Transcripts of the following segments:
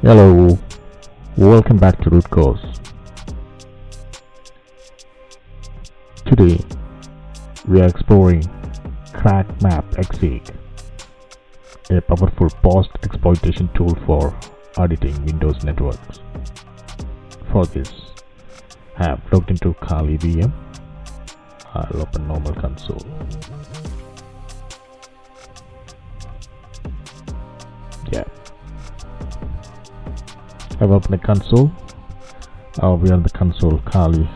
Hello, welcome back to RootCause. Today we are exploring CrackMapExec, a powerful post-exploitation tool for auditing Windows networks. For this, I have logged into Kali VM. I'll open normal console. I've opened a console. We are on the console Kali.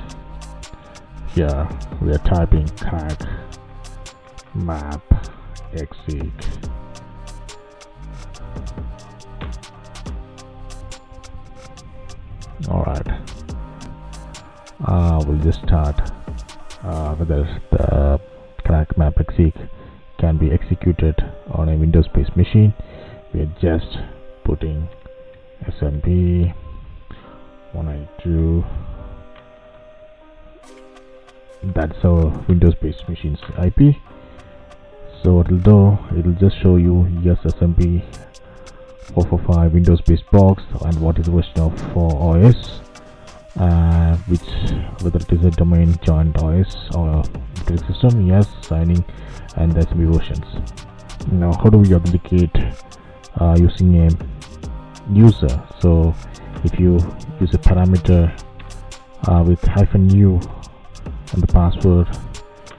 Here we are typing CrackMapExec. Alright. We'll just start whether the CrackMapExec can be executed on a Windows-based machine. We are just putting SMB 192. That's our Windows-based machine's IP. So what it'll do, it'll just show you yes SMB 445 Windows-based box and what is the version of for OS, whether it is a domain joined OS or operating system, yes, signing, and the SMB versions. Now, how do we authenticate using a user? So if you use a parameter with -u and the password,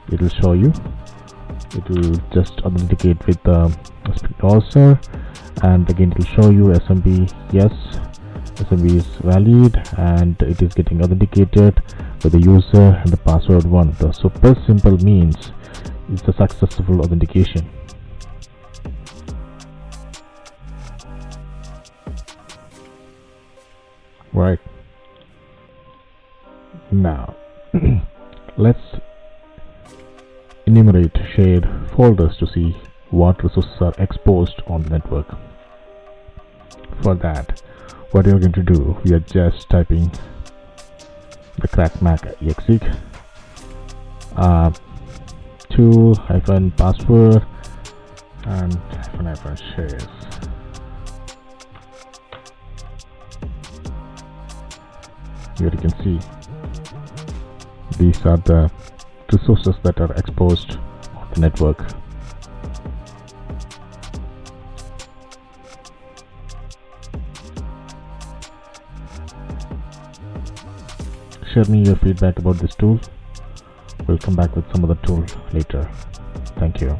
it will show you. It will just authenticate with the browser, and again it will show you SMB, yes, SMB is valid and it is getting authenticated with the user and the password 1. The super simple means it's a successful authentication. Right. Now let's enumerate shared folders to see what resources are exposed on the network. For that, what you're going to do, we are just typing the CrackMapExec tool-password and -shares. Here you can see these are the resources that are exposed on the network. Share me your feedback about this tool. We'll come back with some other tool later. Thank you.